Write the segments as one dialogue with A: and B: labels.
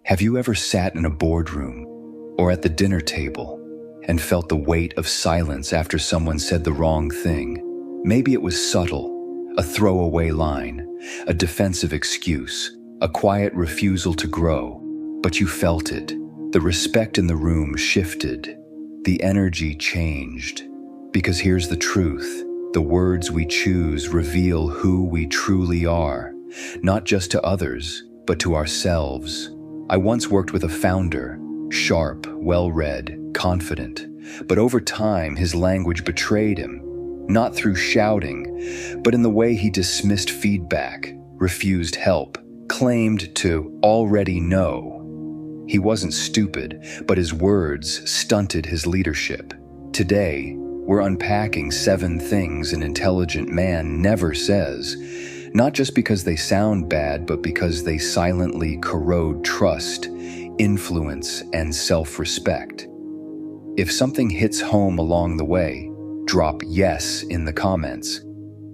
A: Have you ever sat in a boardroom or at the dinner table and felt the weight of silence after someone said the wrong thing? Maybe it was subtle, a throwaway line, a defensive excuse, a quiet refusal to grow, but you felt it. The respect in the room shifted. The energy changed. Because here's the truth. The words we choose reveal who we truly are, not just to others, but to ourselves. I once worked with a founder, sharp, well-read, confident, but over time his language betrayed him, not through shouting, but in the way he dismissed feedback, refused help, claimed to already know. He wasn't stupid, but his words stunted his leadership. Today, we're unpacking 7 things an intelligent man never says, not just because they sound bad, but because they silently corrode trust, influence, and self-respect. If something hits home along the way, drop yes in the comments.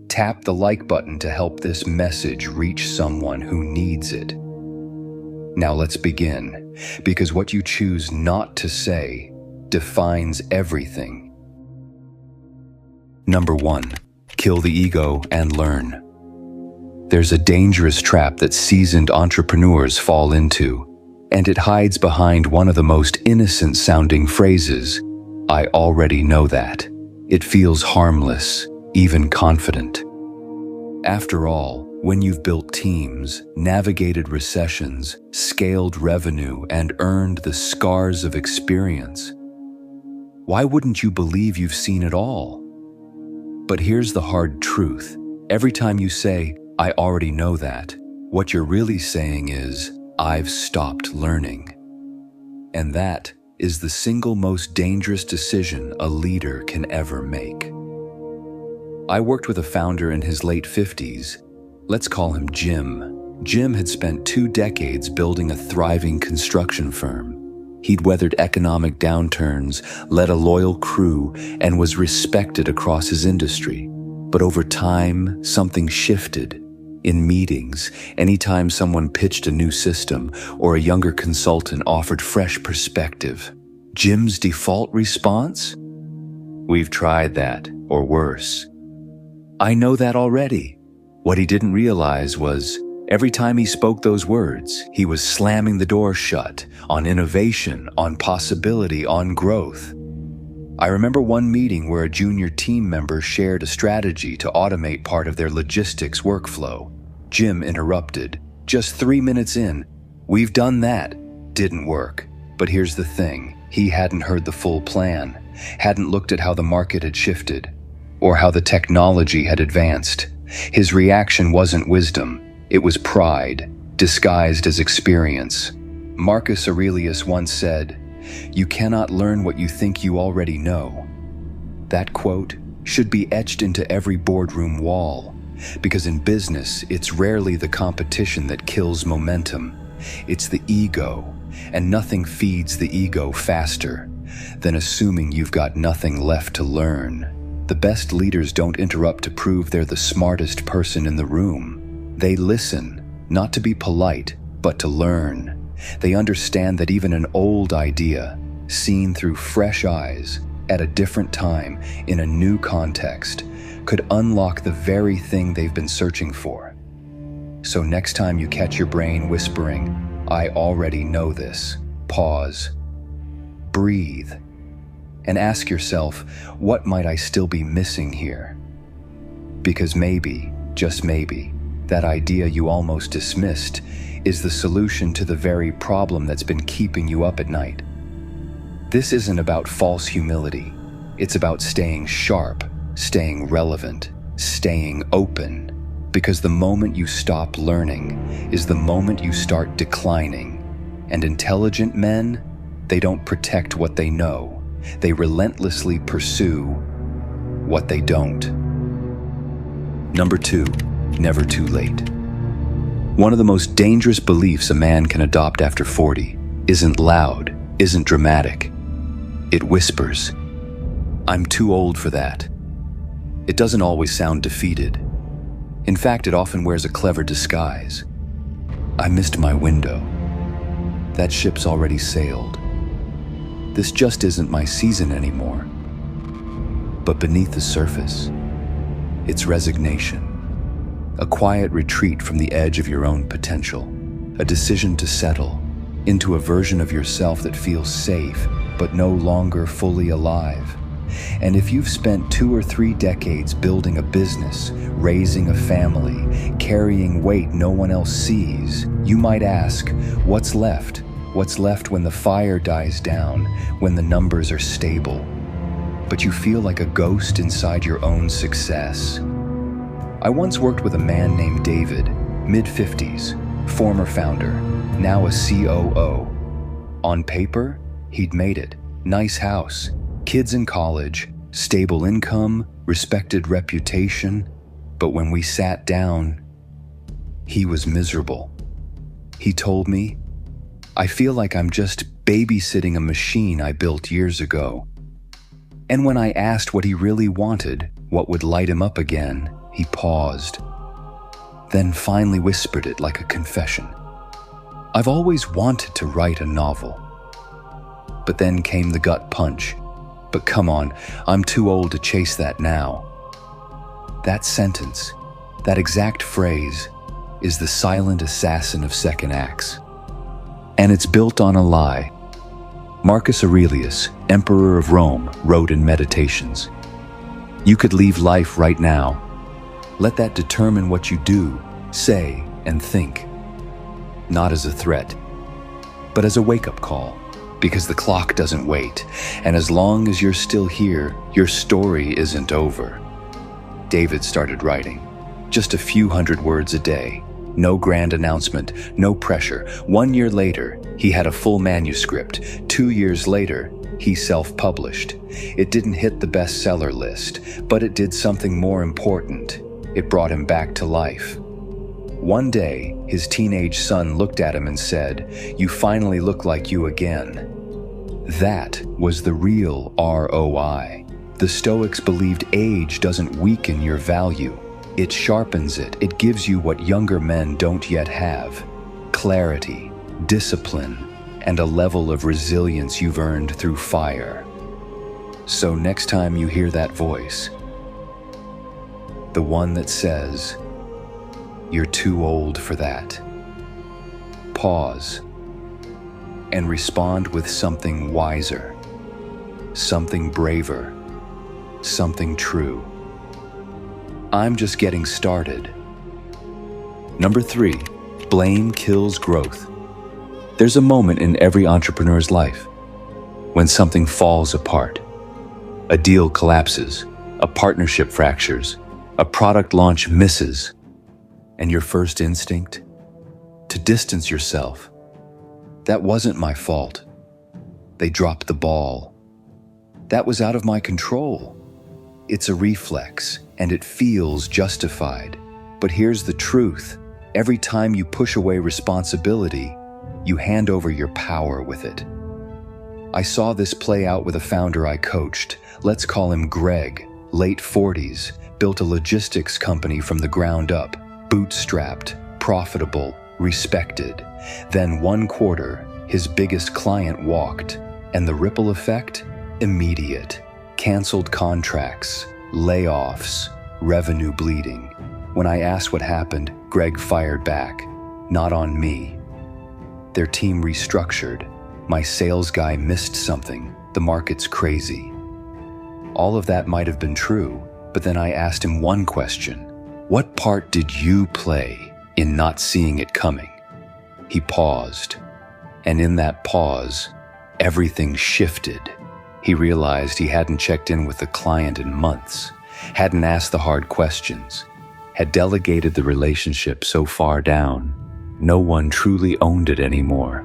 A: Tap the like button to help this message reach someone who needs it. Now let's begin, because what you choose not to say defines everything. Number 1, kill the ego and learn. There's a dangerous trap that seasoned entrepreneurs fall into, and it hides behind one of the most innocent-sounding phrases, "I already know that." It feels harmless, even confident. After all, when you've built teams, navigated recessions, scaled revenue, and earned the scars of experience, why wouldn't you believe you've seen it all? But here's the hard truth. Every time you say, "I already know that," what you're really saying is, "I've stopped learning." And that is the single most dangerous decision a leader can ever make. I worked with a founder in his late 50s. Let's call him Jim. Jim had spent 2 decades building a thriving construction firm. He'd weathered economic downturns, led a loyal crew, and was respected across his industry. But over time, something shifted. In meetings, anytime someone pitched a new system or a younger consultant offered fresh perspective, Jim's default response? "We've tried that, or worse." I know that already. What he didn't realize was, every time he spoke those words, he was slamming the door shut on innovation, on possibility, on growth. I remember one meeting where a junior team member shared a strategy to automate part of their logistics workflow. Jim interrupted. Just 3 minutes in, "We've done that." Didn't work. But here's the thing. He hadn't heard the full plan, hadn't looked at how the market had shifted, or how the technology had advanced. His reaction wasn't wisdom. It was pride, disguised as experience. Marcus Aurelius once said, "You cannot learn what you think you already know." That quote should be etched into every boardroom wall, because in business, it's rarely the competition that kills momentum. It's the ego, and nothing feeds the ego faster than assuming you've got nothing left to learn. The best leaders don't interrupt to prove they're the smartest person in the room. They listen, not to be polite, but to learn. They understand that even an old idea, seen through fresh eyes, at a different time, in a new context, could unlock the very thing they've been searching for. So next time you catch your brain whispering, "I already know this," pause, breathe, and ask yourself, what might I still be missing here? Because maybe, just maybe, that idea you almost dismissed is the solution to the very problem that's been keeping you up at night. This isn't about false humility. It's about staying sharp, staying relevant, staying open. Because the moment you stop learning is the moment you start declining. And intelligent men, they don't protect what they know. They relentlessly pursue what they don't. Number 2, never too late. One of the most dangerous beliefs a man can adopt after 40 isn't loud, isn't dramatic. It whispers, "I'm too old for that." It doesn't always sound defeated. In fact, it often wears a clever disguise. "I missed my window." That ship's already sailed. This just isn't my season anymore. But beneath the surface, it's resignation. A quiet retreat from the edge of your own potential. A decision to settle into a version of yourself that feels safe, but no longer fully alive. And if you've spent 2 or 3 decades building a business, raising a family, carrying weight no one else sees, you might ask, what's left? What's left when the fire dies down, when the numbers are stable? But you feel like a ghost inside your own success. I once worked with a man named David, mid-50s, former founder, now a COO. On paper, he'd made it. Nice house, kids in college, stable income, respected reputation. But when we sat down, he was miserable. He told me, "I feel like I'm just babysitting a machine I built years ago." And when I asked what he really wanted, what would light him up again, he paused, then finally whispered it like a confession. "I've always wanted to write a novel." But then came the gut punch. "But come on, I'm too old to chase that now." That sentence, that exact phrase, is the silent assassin of second acts. And it's built on a lie. Marcus Aurelius, Emperor of Rome, wrote in Meditations, "You could leave life right now. Let that determine what you do, say, and think." Not as a threat, but as a wake-up call, because the clock doesn't wait, and as long as you're still here, your story isn't over. David started writing, just a few hundred words a day. No grand announcement, no pressure. 1 year later, he had a full manuscript. 2 years later, he self-published. It didn't hit the bestseller list, but it did something more important. It brought him back to life. One day, his teenage son looked at him and said, "You finally look like you again." That was the real ROI. The Stoics believed age doesn't weaken your value. It sharpens it. It gives you what younger men don't yet have: clarity, discipline, and a level of resilience you've earned through fire. So next time you hear that voice, the one that says, "You're too old for that," pause and respond with something wiser, something braver, something true. I'm just getting started. Number 3, blame kills growth. There's a moment in every entrepreneur's life when something falls apart. A deal collapses, a partnership fractures, a product launch misses, and your first instinct? To distance yourself. That wasn't my fault. They dropped the ball. That was out of my control. It's a reflex, and it feels justified. But here's the truth. Every time you push away responsibility, you hand over your power with it. I saw this play out with a founder I coached. Let's call him Greg, late 40s, built a logistics company from the ground up, bootstrapped, profitable, respected. Then one quarter, his biggest client walked, and the ripple effect? Immediate. Canceled contracts, layoffs, revenue bleeding. When I asked what happened, Greg fired back. Not on me. Their team restructured. My sales guy missed something. The market's crazy. All of that might have been true, but then I asked him one question. What part did you play in not seeing it coming? He paused, and in that pause, everything shifted. He realized he hadn't checked in with the client in months, hadn't asked the hard questions, had delegated the relationship so far down, no one truly owned it anymore.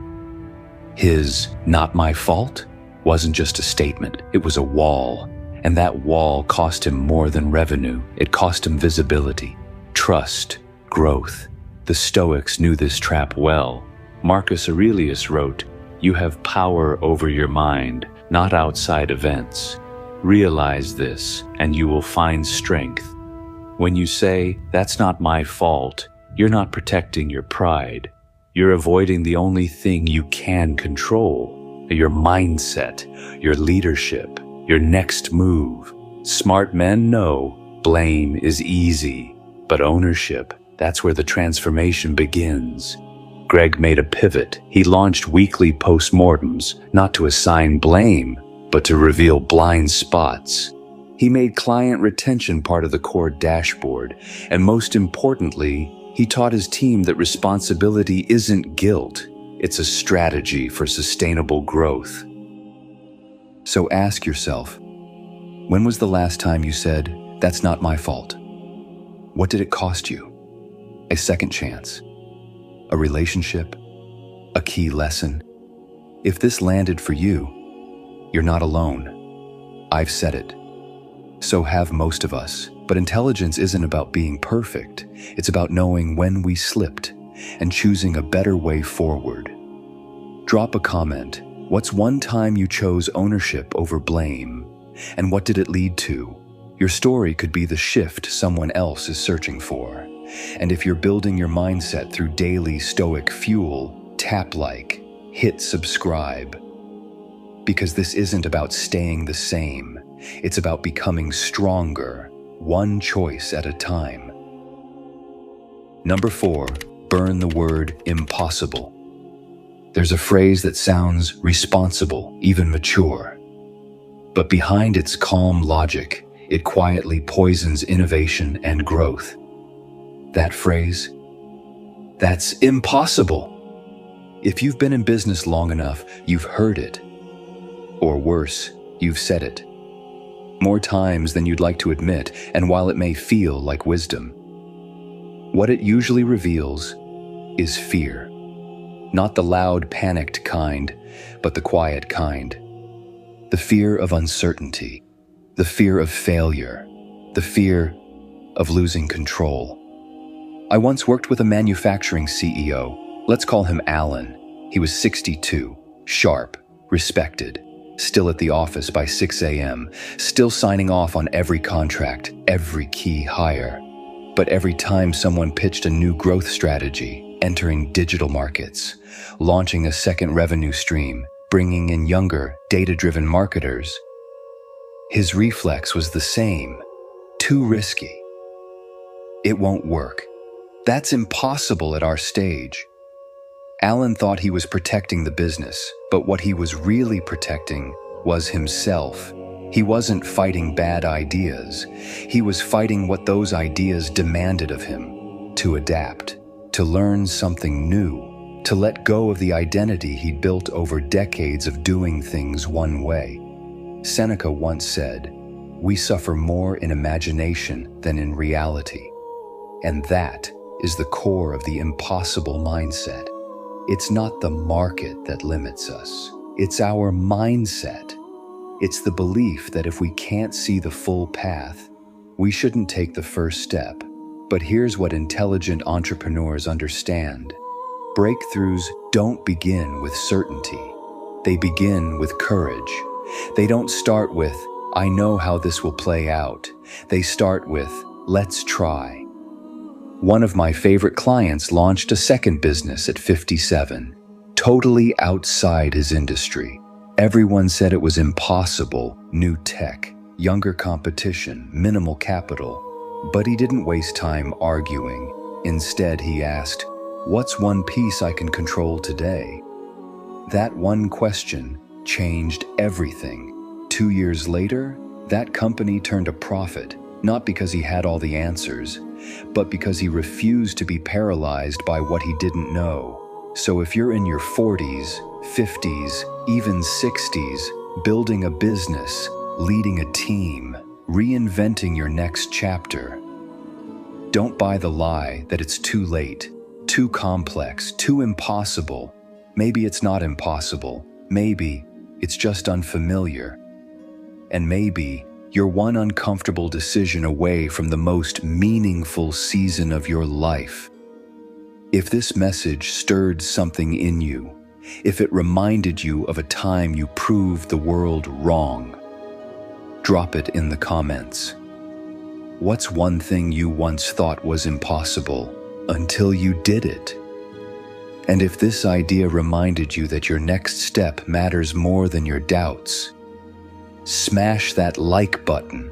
A: His "not my fault" wasn't just a statement, it was a wall. And that wall cost him more than revenue. It cost him visibility, trust, growth. The Stoics knew this trap well. Marcus Aurelius wrote, "You have power over your mind, not outside events. Realize this, and you will find strength." When you say, "That's not my fault," you're not protecting your pride. You're avoiding the only thing you can control: your mindset, your leadership, your next move. Smart men know blame is easy, but ownership, that's where the transformation begins. Greg made a pivot. He launched weekly postmortems, not to assign blame, but to reveal blind spots. He made client retention part of the core dashboard, and most importantly, he taught his team that responsibility isn't guilt, it's a strategy for sustainable growth. So ask yourself, when was the last time you said, "That's not my fault"? What did it cost you? A second chance? A relationship? A key lesson? If this landed for you, you're not alone. I've said it. So have most of us. But intelligence isn't about being perfect. It's about knowing when we slipped and choosing a better way forward. Drop a comment. What's one time you chose ownership over blame? And what did it lead to? Your story could be the shift someone else is searching for. And if you're building your mindset through daily Stoic fuel, tap like, hit subscribe. Because this isn't about staying the same. It's about becoming stronger, one choice at a time. Number 4, burn the word impossible. There's a phrase that sounds responsible, even mature. But behind its calm logic, it quietly poisons innovation and growth. That phrase? That's impossible. If you've been in business long enough, you've heard it. Or worse, you've said it. More times than you'd like to admit, and while it may feel like wisdom, what it usually reveals is fear. Not the loud, panicked kind, but the quiet kind. The fear of uncertainty, the fear of failure, the fear of losing control. I once worked with a manufacturing CEO. Let's call him Alan. He was 62, sharp, respected, still at the office by 6 a.m., still signing off on every contract, every key hire. But every time someone pitched a new growth strategy, entering digital markets, launching a second revenue stream, bringing in younger, data-driven marketers, his reflex was the same: too risky. It won't work. That's impossible at our stage. Alan thought he was protecting the business, but what he was really protecting was himself. He wasn't fighting bad ideas. He was fighting what those ideas demanded of him: to adapt, to learn something new, to let go of the identity he'd built over decades of doing things one way. Seneca once said, "We suffer more in imagination than in reality." And that is the core of the impossible mindset. It's not the market that limits us. It's our mindset. It's the belief that if we can't see the full path, we shouldn't take the first step. But here's what intelligent entrepreneurs understand. Breakthroughs don't begin with certainty. They begin with courage. They don't start with, "I know how this will play out." They start with, "Let's try." One of my favorite clients launched a second business at 57, totally outside his industry. Everyone said it was impossible: new tech, younger competition, minimal capital. But he didn't waste time arguing. Instead, he asked, "What's one piece I can control today?" That one question changed everything. 2 years later, that company turned a profit, not because he had all the answers, but because he refused to be paralyzed by what he didn't know. So if you're in your 40s, 50s, even 60s, building a business, leading a team, reinventing your next chapter, don't buy the lie that it's too late, too complex, too impossible. Maybe it's not impossible. Maybe it's just unfamiliar. And maybe you're one uncomfortable decision away from the most meaningful season of your life. If this message stirred something in you, if it reminded you of a time you proved the world wrong, drop it in the comments. What's one thing you once thought was impossible until you did it? And if this idea reminded you that your next step matters more than your doubts, smash that like button.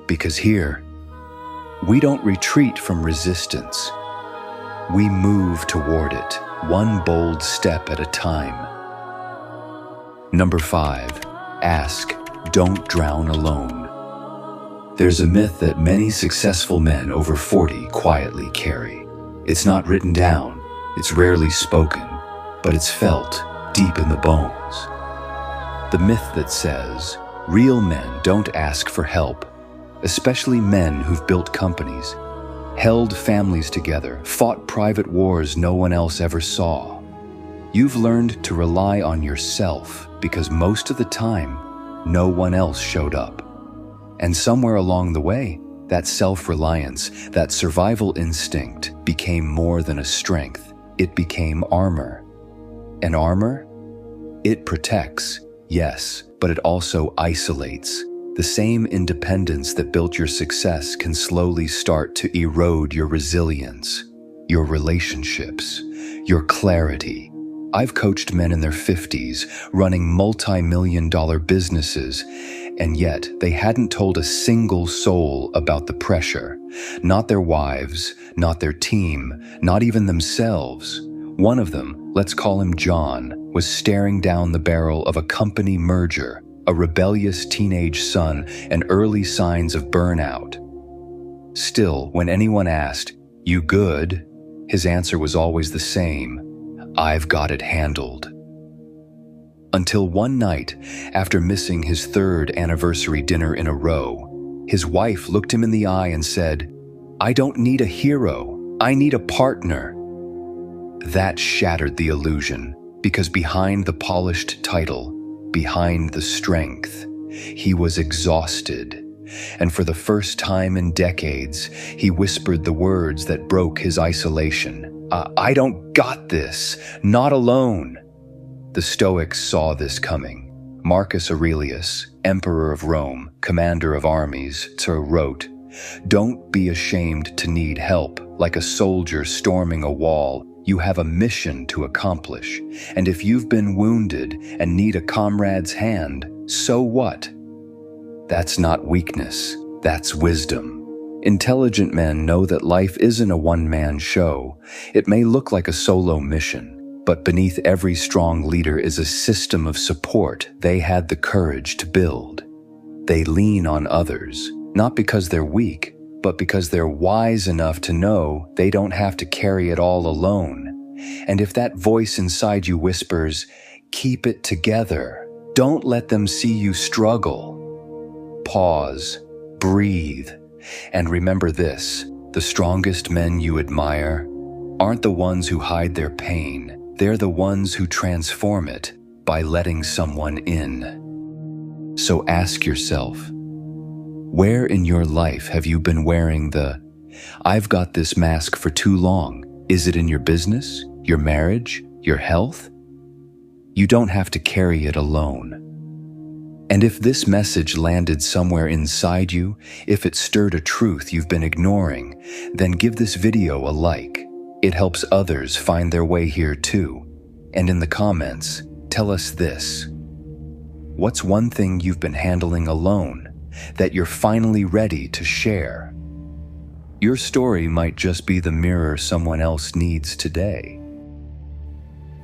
A: Because here, we don't retreat from resistance. We move toward it, one bold step at a time. Number 5, ask, don't drown alone. There's a myth that many successful men over 40 quietly carry. It's not written down, it's rarely spoken, but it's felt deep in the bones. The myth that says, real men don't ask for help, especially men who've built companies, held families together, fought private wars no one else ever saw. You've learned to rely on yourself because most of the time, no one else showed up. And somewhere along the way, that self-reliance, that survival instinct became more than a strength. It became armor. And armor? It protects, yes, but it also isolates. The same independence that built your success can slowly start to erode your resilience, your relationships, your clarity. I've coached men in their 50s, running multi-million-dollar businesses, and yet they hadn't told a single soul about the pressure. Not their wives, not their team, not even themselves. One of them, let's call him John, was staring down the barrel of a company merger, a rebellious teenage son, and early signs of burnout. Still, when anyone asked, "You good?" his answer was always the same, "I've got it handled." Until one night, after missing his 3rd anniversary dinner in a row, his wife looked him in the eye and said, "I don't need a hero, I need a partner." That shattered the illusion, because behind the polished title, behind the strength, he was exhausted. And for the first time in decades, he whispered the words that broke his isolation. I don't got this, not alone." The Stoics saw this coming. Marcus Aurelius, emperor of Rome, commander of armies, wrote, "Don't be ashamed to need help. Like a soldier storming a wall, you have a mission to accomplish. And if you've been wounded and need a comrade's hand, so what?" That's not weakness, that's wisdom. Intelligent men know that life isn't a one-man show. It may look like a solo mission, but beneath every strong leader is a system of support they had the courage to build. They lean on others, not because they're weak, but because they're wise enough to know they don't have to carry it all alone. And if that voice inside you whispers, "Keep it together," don't let them see you struggle. Pause, breathe, and remember this: the strongest men you admire aren't the ones who hide their pain. They're the ones who transform it by letting someone in. So ask yourself, where in your life have you been wearing the "I've got this" mask for too long? Is it in your business, your marriage, your health? You don't have to carry it alone. And if this message landed somewhere inside you, if it stirred a truth you've been ignoring, then give this video a like. It helps others find their way here too. And in the comments, tell us this: what's one thing you've been handling alone that you're finally ready to share? Your story might just be the mirror someone else needs today.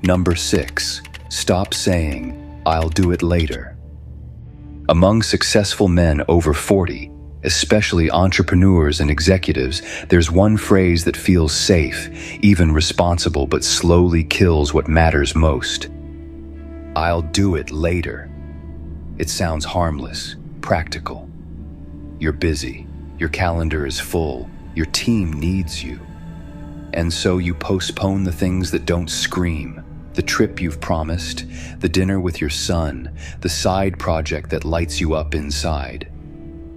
A: Number 6, stop saying, "I'll do it later." Among successful men over 40, especially entrepreneurs and executives, there's one phrase that feels safe, even responsible, but slowly kills what matters most. "I'll do it later." It sounds harmless, practical. You're busy, your calendar is full, your team needs you. And so you postpone the things that don't scream: the trip you've promised, the dinner with your son, the side project that lights you up inside.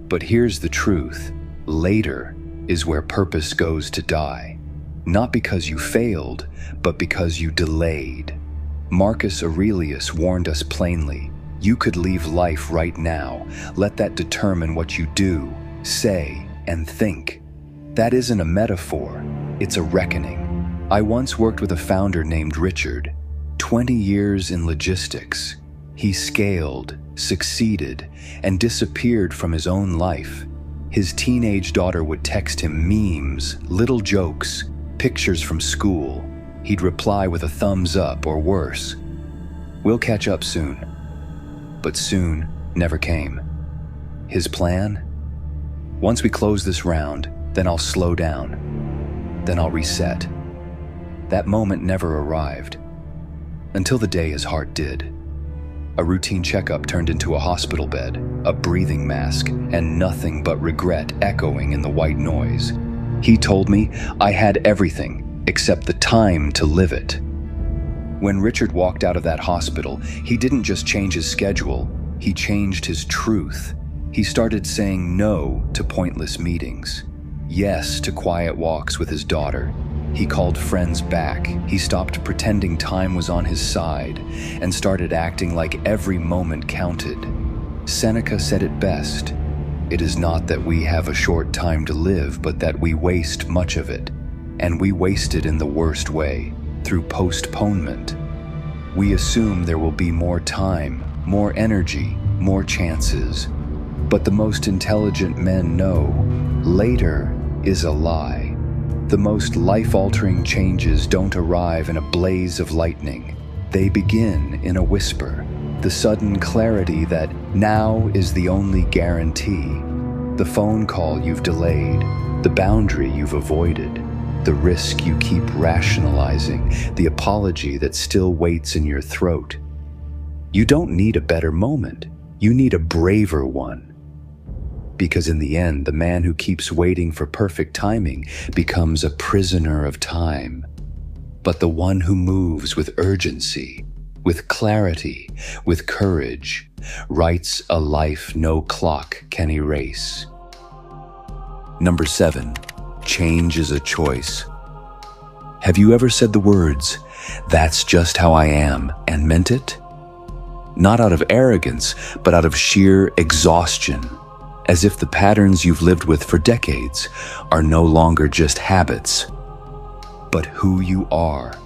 A: But here's the truth: later is where purpose goes to die. Not because you failed, but because you delayed. Marcus Aurelius warned us plainly: you could leave life right now. Let that determine what you do, say, and think. That isn't a metaphor, it's a reckoning. I once worked with a founder named Richard, 20 years in logistics. He scaled, succeeded, and disappeared from his own life. His teenage daughter would text him memes, little jokes, pictures from school. He'd reply with a thumbs up or worse. "We'll catch up soon." But soon never came. His plan? Once we close this round, then I'll slow down. Then I'll reset. That moment never arrived. Until the day his heart did. A routine checkup turned into a hospital bed, a breathing mask, and nothing but regret echoing in the white noise. He told me I had everything except the time to live it. When Richard walked out of that hospital, he didn't just change his schedule, he changed his truth. He started saying no to pointless meetings, yes to quiet walks with his daughter. He called friends back. He stopped pretending time was on his side and started acting like every moment counted. Seneca said it best. It is not that we have a short time to live, but that we waste much of it. And we waste it in the worst way, through postponement. We assume there will be more time, more energy, more chances. But the most intelligent men know later is a lie. The most life-altering changes don't arrive in a blaze of lightning. They begin in a whisper, the sudden clarity that now is the only guarantee. The phone call you've delayed, the boundary you've avoided, the risk you keep rationalizing, the apology that still waits in your throat. You don't need a better moment. You need a braver one. Because in the end, the man who keeps waiting for perfect timing becomes a prisoner of time. But the one who moves with urgency, with clarity, with courage, writes a life no clock can erase. Number 7, change is a choice. Have you ever said the words, "That's just how I am," and meant it? Not out of arrogance, but out of sheer exhaustion. As if the patterns you've lived with for decades are no longer just habits, but who you are.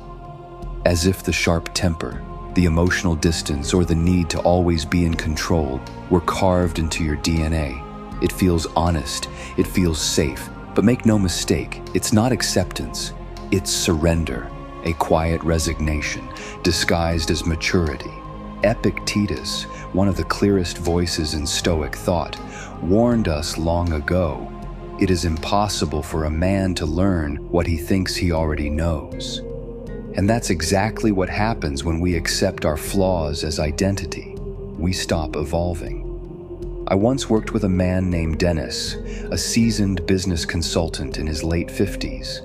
A: As if the sharp temper, the emotional distance, or the need to always be in control were carved into your DNA. It feels honest, it feels safe, but make no mistake, it's not acceptance, it's surrender, a quiet resignation disguised as maturity. Epictetus, one of the clearest voices in Stoic thought, warned us long ago, it is impossible for a man to learn what he thinks he already knows. And that's exactly what happens when we accept our flaws as identity. We stop evolving. I once worked with a man named Dennis, a seasoned business consultant in his late 50s.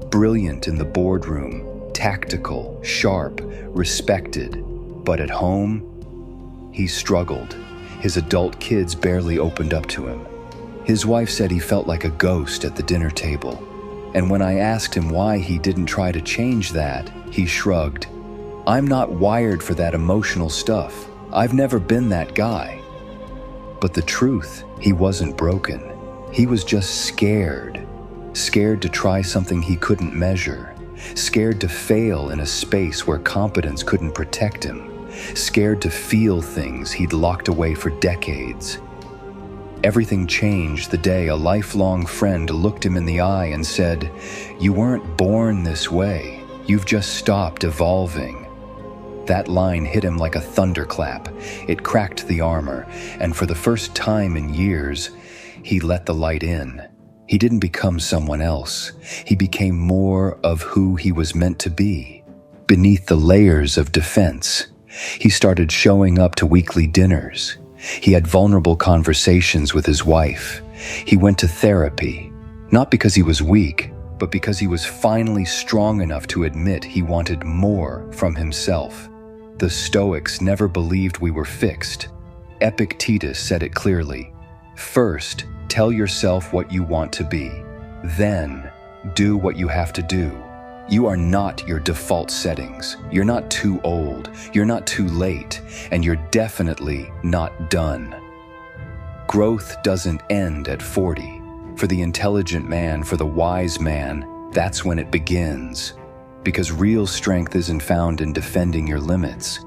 A: Brilliant in the boardroom, tactical, sharp, respected. But at home, he struggled. His adult kids barely opened up to him. His wife said he felt like a ghost at the dinner table. And when I asked him why he didn't try to change that, he shrugged. "I'm not wired for that emotional stuff. I've never been that guy." But the truth, he wasn't broken. He was just scared. Scared to try something he couldn't measure. Scared to fail in a space where competence couldn't protect him. Scared to feel things he'd locked away for decades. Everything changed the day a lifelong friend looked him in the eye and said, "You weren't born this way. You've just stopped evolving." That line hit him like a thunderclap. It cracked the armor, and for the first time in years, he let the light in. He didn't become someone else. He became more of who he was meant to be. Beneath the layers of defense, he started showing up to weekly dinners. He had vulnerable conversations with his wife. He went to therapy, not because he was weak, but because he was finally strong enough to admit he wanted more from himself. The Stoics never believed we were fixed. Epictetus said it clearly. First, tell yourself what you want to be. Then, do what you have to do. You are not your default settings. You're not too old. You're not too late. And you're definitely not done. Growth doesn't end at 40. For the intelligent man, for the wise man, That's when it begins. Because real strength isn't found in defending your limits.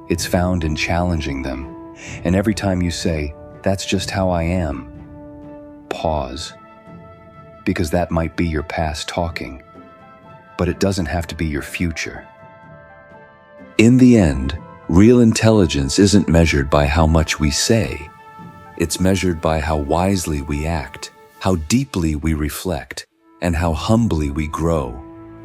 A: It's found in challenging them. And every time you say, "That's just how I am," pause. Because that might be your past talking, but it doesn't have to be your future. In the end, real intelligence isn't measured by how much we say. It's measured by how wisely we act, how deeply we reflect, and how humbly we grow.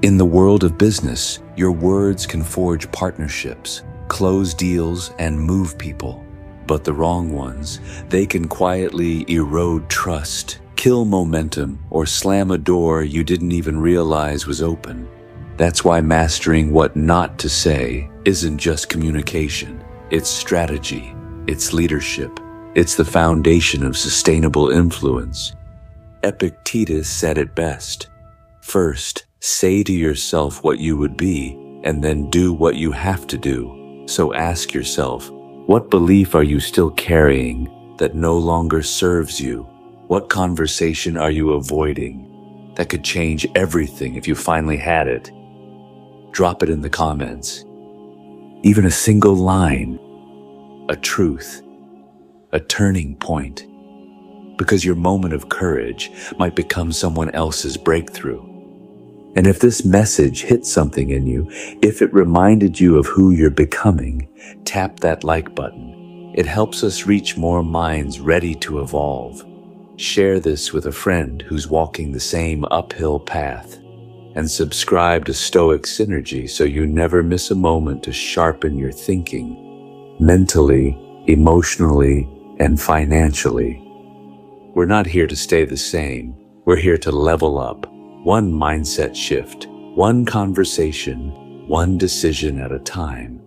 A: In the world of business, your words can forge partnerships, close deals, and move people. But the wrong ones, they can quietly erode trust, kill momentum, or slam a door you didn't even realize was open. That's why mastering what not to say isn't just communication. It's strategy, it's leadership, it's the foundation of sustainable influence. Epictetus said it best. First, say to yourself what you would be, and then do what you have to do. So ask yourself, what belief are you still carrying that no longer serves you? What conversation are you avoiding that could change everything if you finally had it? Drop it in the comments. Even a single line, a truth, a turning point. Because your moment of courage might become someone else's breakthrough. And if this message hit something in you, if it reminded you of who you're becoming, tap that like button. It helps us reach more minds ready to evolve. Share this with a friend who's walking the same uphill path. And subscribe to Stoic Synergy so you never miss a moment to sharpen your thinking, mentally, emotionally, and financially. We're not here to stay the same. We're here to level up. One mindset shift, one conversation, one decision at a time.